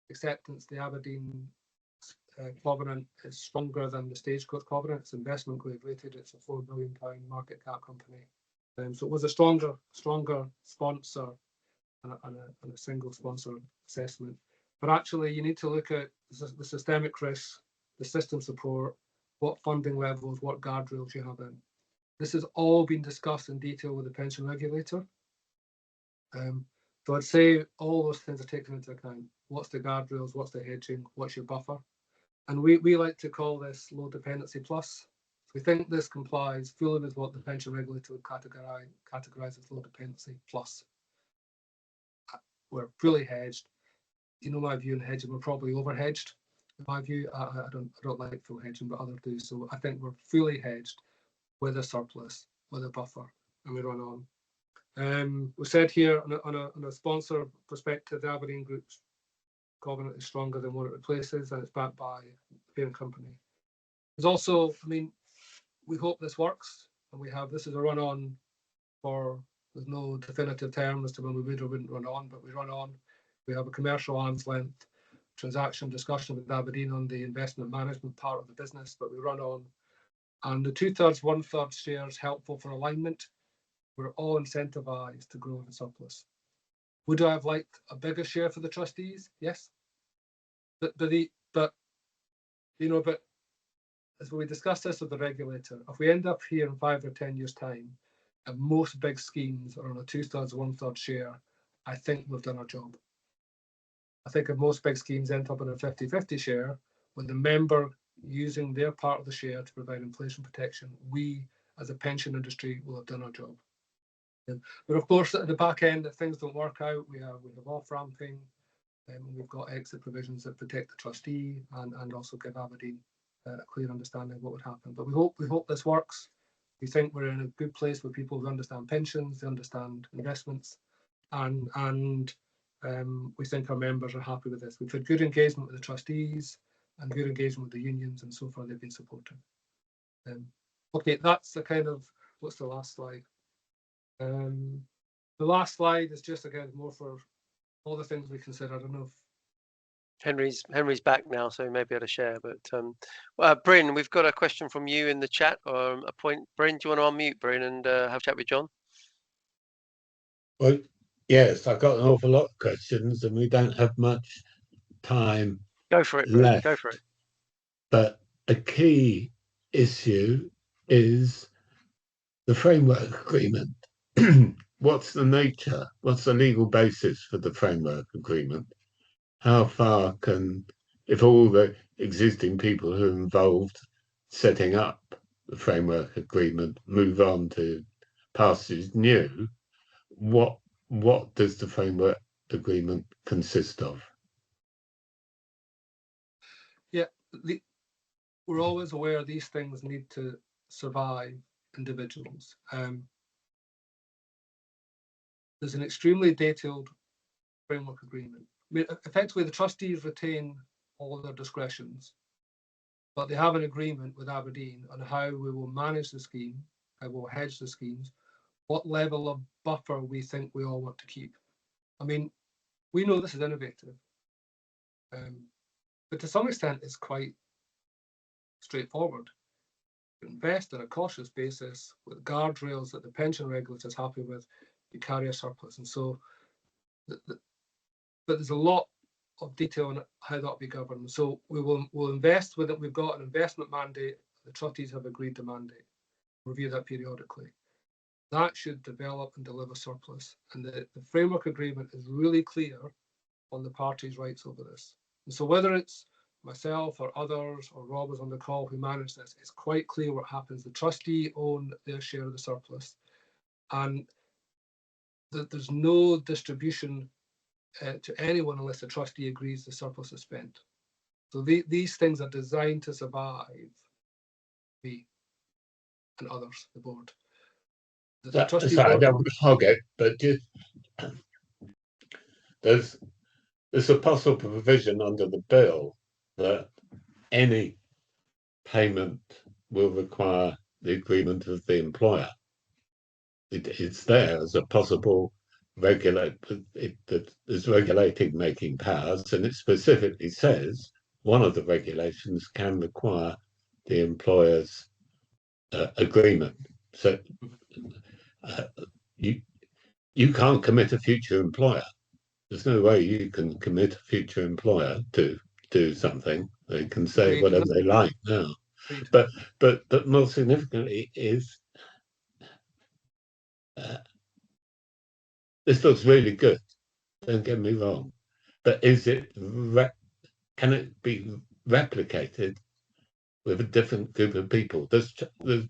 acceptance the Aberdeen covenant is stronger than the Stagecoach covenant. It's investment grade rated. It's a £4 billion market cap company. So it was a stronger sponsor and a single sponsor assessment. But actually, you need to look at the systemic risks, the system support, what funding levels, what guardrails you have in. This has all been discussed in detail with the pension regulator. So I'd say all those things are taken into account. What's the guardrails? What's the hedging? What's your buffer? And we like to call this low dependency plus. We think this complies fully with what the pension regulator would categorize as low dependency plus. We're fully hedged. You know my view on hedging, we're probably over hedged. In my view, I don't like full hedging, but others do. So I think we're fully hedged with a surplus, with a buffer, and we run on. We said here on a sponsor perspective, the Aberdeen Group's covenant is stronger than what it replaces, and it's backed by the parent company. There's also, I mean, we hope this works, and this is a run on for, there's no definitive term as to when we would or wouldn't run on, but we run on. We have a commercial arm's length transaction discussion with Aberdeen on the investment management part of the business, but we run on. And the 2/3, 1/3 shares helpful for alignment. We're all incentivized to grow the surplus. Would I have liked a bigger share for the trustees? Yes. But as we discussed this with the regulator, if we end up here in 5 or 10 years' time, and most big schemes are on a 2/3, 1/3 share, I think we've done our job. I think if most big schemes end up in a 50-50 share, with the member using their part of the share to provide inflation protection, we as a pension industry will have done our job. But of course, at the back end, if things don't work out, we have off-ramping, and we've got exit provisions that protect the trustee and also give Aberdeen a clear understanding of what would happen. But we hope this works. We think we're in a good place with people who understand pensions, they understand investments, and we think our members are happy with this. We've had good engagement with the trustees and good engagement with the unions, and so far they've been supportive. Okay, that's the kind of, what's the last slide? The last slide is just, again, more for all the things we consider. I don't know if Henry's back now, so he may be able to share. But Bryn, we've got a question from you in the chat, or a point. Bryn, do you want to unmute, Bryn, and have a chat with John? Well, yes, I've got an awful lot of questions, and we don't have much time. Go for it, Bryn. Left. Go for it. But a key issue is the framework agreement. What's the nature? What's the legal basis for the framework agreement? How far can, if all the existing people who are involved setting up the framework agreement move on to pastures new, what does the framework agreement consist of? Yeah, we're always aware these things need to survive individuals. There's an extremely detailed framework agreement. I mean, effectively, the trustees retain all their discretions, but they have an agreement with Aberdeen on how we will manage the scheme, how we'll hedge the schemes, what level of buffer we think we all want to keep. I mean, we know this is innovative, but to some extent, it's quite straightforward. You invest on a cautious basis with guardrails that the pension regulator is happy with, you carry a surplus. And so, but there's a lot of detail on how that will be governed. So we'll invest with it. We've got an investment mandate. The trustees have agreed to mandate. Review that periodically. That should develop and deliver surplus. And the framework agreement is really clear on the parties' rights over this. And so whether it's myself or others or Rob was on the call who managed this, it's quite clear what happens. The trustee own their share of the surplus, and there's no distribution to anyone unless the trustee agrees the surplus is spent. So these things are designed to survive me and others, the board. The trustee Sorry, board, I don't want to hog it, but there's a possible provision under the bill that any payment will require the agreement of the employer. It's there as a possible that is regulating making powers, and it specifically says one of the regulations can require the employer's agreement. So you can't commit a future employer. There's no way you can commit a future employer to do something. They can say whatever they like now. But more significantly is this looks really good. Don't get me wrong, but can it be replicated with a different group of people? There's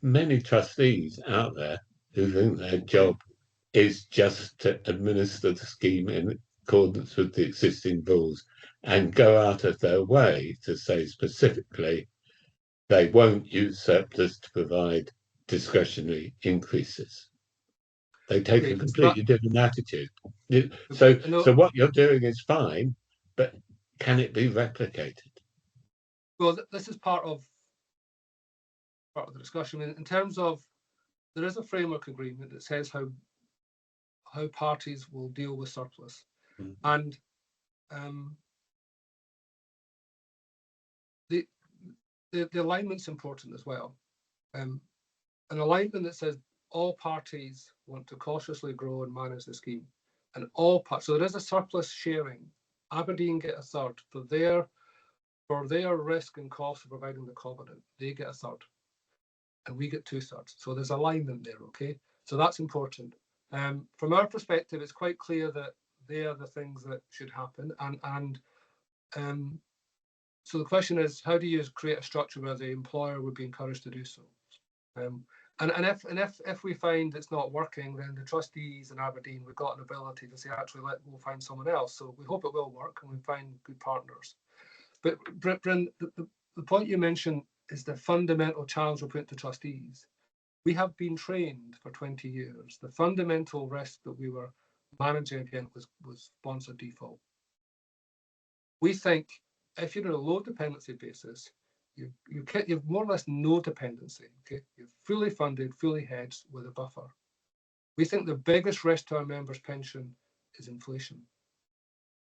many trustees out there who think their job is just to administer the scheme in accordance with the existing rules and go out of their way to say specifically they won't use surplus to provide discretionary increases. They take a completely different attitude. So what you're doing is fine, but can it be replicated? Well, this is part of part of the discussion. In terms of, there is a framework agreement that says how parties will deal with surplus, and the alignment's important as well. An alignment that says all parties want to cautiously grow and manage the scheme, and all parts. So there is a surplus sharing. Aberdeen get a third for their risk and cost of providing the covenant. They get a third, and we get 2/3. So there's alignment there. Okay, so that's important. From our perspective, it's quite clear that they are the things that should happen, and so the question is, how do you create a structure where the employer would be encouraged to do so? And if we find it's not working, then the trustees in Aberdeen, we've got an ability to say, actually, we'll find someone else. So we hope it will work and we find good partners. But Bryn, the point you mentioned is the fundamental challenge we put to trustees. We have been trained for 20 years. The fundamental risk that we were managing again was sponsor default. We think if you're on a low dependency basis, you've more or less no dependency. Okay, you're fully funded, fully hedged with a buffer. We think the biggest risk to our members' pension is inflation.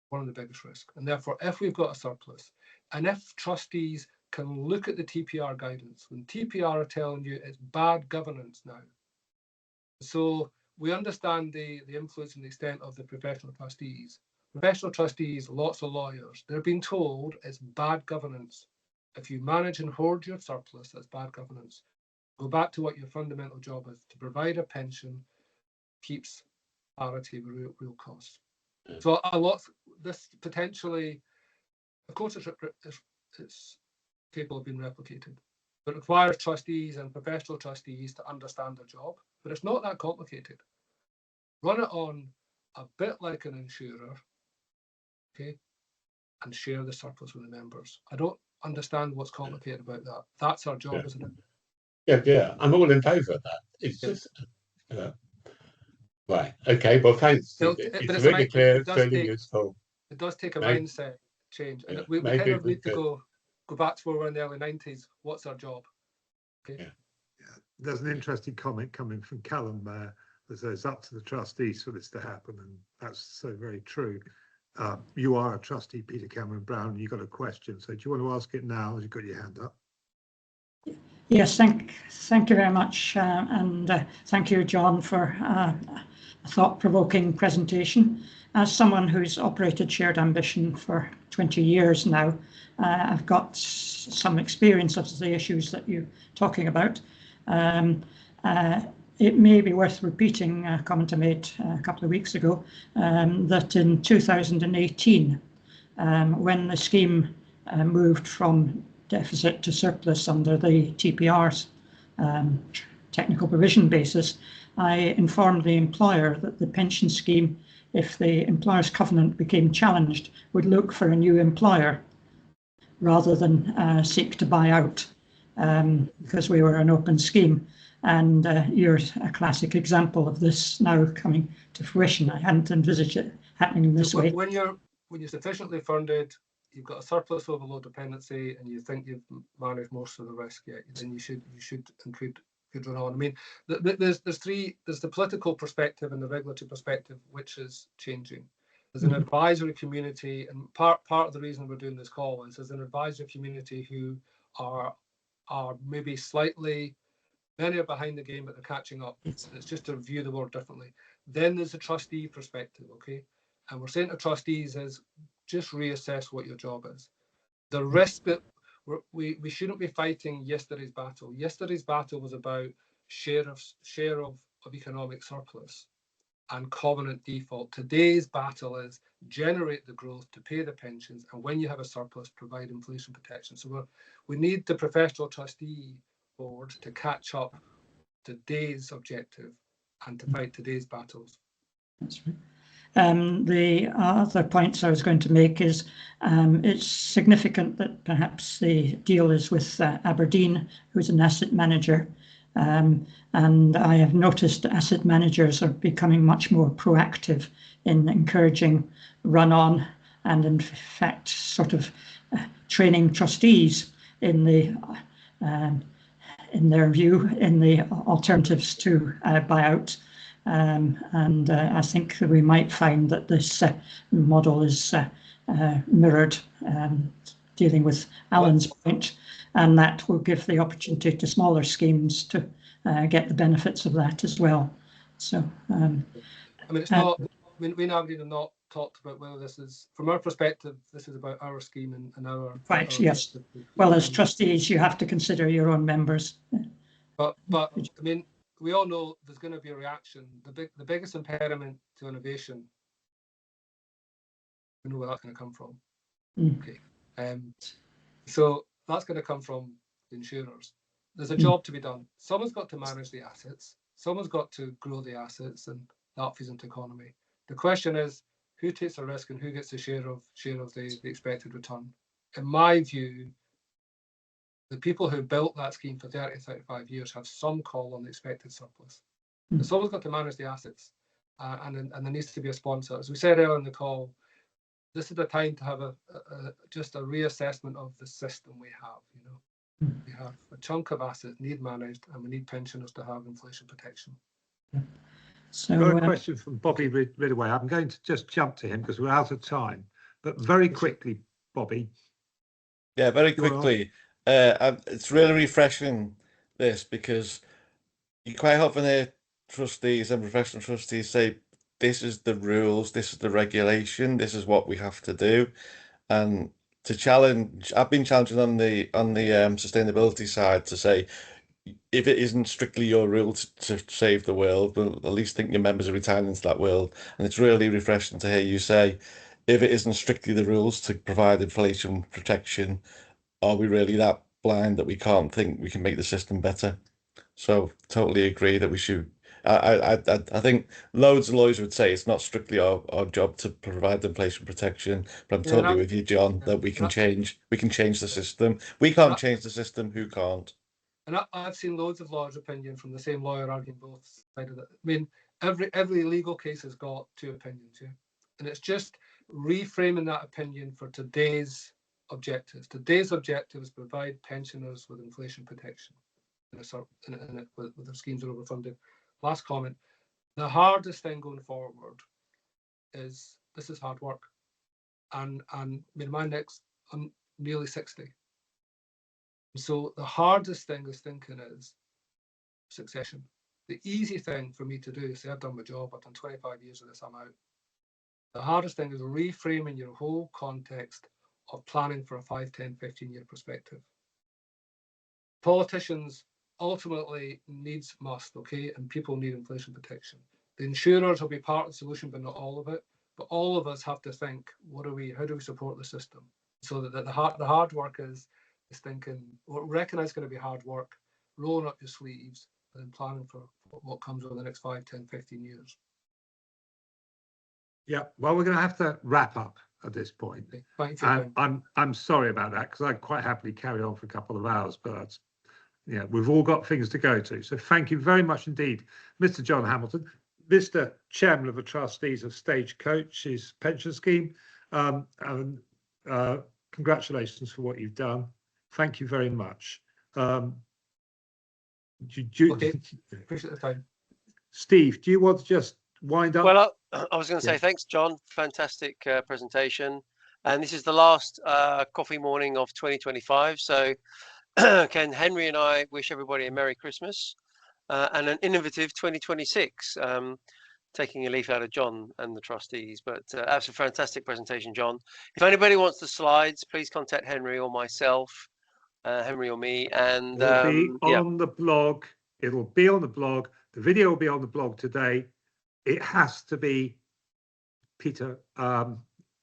One of the biggest risks, and therefore, if we've got a surplus, and if trustees can look at the TPR guidance, when TPR are telling you it's bad governance now, so we understand the influence and the extent of the professional trustees. Professional trustees, lots of lawyers, they're being told it's bad governance. If you manage and hoard your surplus, that's bad governance. Go back to what your fundamental job is, to provide a pension, keeps parity with real costs. So this potentially, of course, it's capable of being replicated, but it requires trustees and professional trustees to understand their job. But it's not that complicated. Run it on a bit like an insurer, okay, and share the surplus with the members. I don't understand what's complicated about that. That's our job, isn't it? Yeah, I'm all in favour of that. It's just right. Okay, well, thanks. It's really clear. It's really useful. It does take a mindset change, and we kind of need to go back to where we were in the early 90s. What's our job? Okay. Yeah. There's an interesting comment coming from Callum there that says it's up to the trustees for this to happen, and that's so very true. You are a trustee, Peter Cameron Brown, and you've got a question. So do you want to ask it now, as you've got your hand up? Yes, thank you very much, and thank you, John, for a thought-provoking presentation. As someone who's operated Shared Ambition for 20 years now, I've got some experience of the issues that you're talking about. It may be worth repeating a comment I made a couple of weeks ago, that in 2018, when the scheme moved from deficit to surplus under the TPR's technical provision basis, I informed the employer that the pension scheme, if the employer's covenant became challenged, would look for a new employer rather than seek to buy out, because we were an open scheme. And you're a classic example of this now coming to fruition. I hadn't envisaged it happening in this way. When you're sufficiently funded, you've got a surplus over low dependency, and you think you've managed most of the risk, then you should and could run on. I mean, there's the political perspective and the regulatory perspective, which is changing. There's an advisory community, and part of the reason we're doing this call is there's an advisory community who are maybe slightly. Many are behind the game, but they're catching up. It's just to view the world differently. Then there's a trustee perspective, okay? And we're saying to trustees is just reassess what your job is. The risk that we shouldn't be fighting yesterday's battle. Yesterday's battle was about share of economic surplus and covenant default. Today's battle is generate the growth to pay the pensions, and when you have a surplus, provide inflation protection. So we need the professional trustee board to catch up today's objective and to fight today's battles. That's right. The other points I was going to make is it's significant that perhaps the deal is with Aberdeen, who's an asset manager, and I have noticed asset managers are becoming much more proactive in encouraging run-on and in fact sort of training trustees in the in their view, in the alternatives to buyout. And I think that we might find that this model is mirrored, dealing with Alan's point, and that will give the opportunity to smaller schemes to get the benefits of that as well. So, I mean, it's not. I mean, we now have not talked about whether this is, from our perspective, this is about our scheme and our. Right. Our yes. Well, as trustees, you have to consider your own members. But I mean, we all know there's going to be a reaction. The biggest impediment to innovation, we know where that's going to come from. Okay. So that's going to come from the insurers. There's a job to be done. Someone's got to manage the assets. Someone's got to grow the assets, and that feeds into economy. The question is, who takes the risk and who gets the share of the expected return? In my view, the people who built that scheme for 30, 35 years have some call on the expected surplus. So someone's got to manage the assets, and there needs to be a sponsor. As we said earlier in the call, this is the time to have just a reassessment of the system we have. You know, we have a chunk of assets need managed, and we need pensioners to have inflation protection. So, got a question from Bobby Ridaway. I'm going to just jump to him because we're out of time, but very quickly, Bobby. Yeah, very quickly. It's really refreshing, this, because you quite often hear trustees and professional trustees say, this is the rules, this is the regulation, this is what we have to do. And to challenge, I've been challenging on the sustainability side to say, if it isn't strictly your rule to save the world, well, at least think your members are retiring into that world. And it's really refreshing to hear you say, if it isn't strictly the rules to provide inflation protection, are we really that blind that we can't think we can make the system better? So totally agree that we should. I think loads of lawyers would say it's not strictly our job to provide inflation protection, but I'm totally with you, John, that we can change the system. We can't change the system, who can't? And I've seen loads of lawyers' opinion from the same lawyer arguing both sides of it. I mean, every legal case has got two opinions, yeah, and it's just reframing that opinion for today's objectives. Today's objective is to provide pensioners with inflation protection with their schemes are overfunded. Last comment: the hardest thing going forward is this is hard work, and I mean, I'm nearly 60. So the hardest thing is succession. The easy thing for me to do is say, I've done my job, I've done 25 years of this, I'm out. The hardest thing is reframing your whole context of planning for a 5, 10, 15-year perspective. Politicians ultimately must, okay, and people need inflation protection. The insurers will be part of the solution, but not all of it. But all of us have to think, how do we support the system? So that the hard work is thinking, recognize it's going to be hard work, rolling up your sleeves, and then planning for what comes over the next 5, 10, 15 years. Yeah, well, we're going to have to wrap up at this point. And I'm sorry about that, because I'd quite happily carry on for a couple of hours, but that's, yeah, we've all got things to go to. So thank you very much indeed, Mr. John Hamilton, Mr. Chairman of the Trustees of Stagecoach, his pension scheme. Congratulations for what you've done. Thank you very much. Okay. Appreciate the time. Steve, do you want to just wind up? Well, I was going to say thanks, John. Fantastic presentation. And this is the last coffee morning of 2025. So Ken, Henry and I wish everybody a Merry Christmas and an innovative 2026. Taking a leaf out of John and the trustees, but that's a fantastic presentation, John. If anybody wants the slides, please contact Henry or myself, Henry or me, and it'll be on the blog. It'll be on the blog. The video will be on the blog today. It has to be Peter,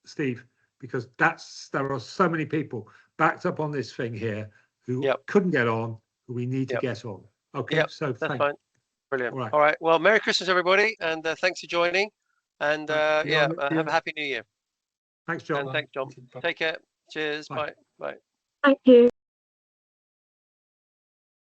Steve, because there are so many people backed up on this thing here who couldn't get on, who we need to get on. Okay, so that's fine. Brilliant. All right. All right. Well, Merry Christmas, everybody, and thanks for joining. And have a happy New Year. Thanks, John. And thanks, John. Take care. Cheers. Bye. Bye. Thank you.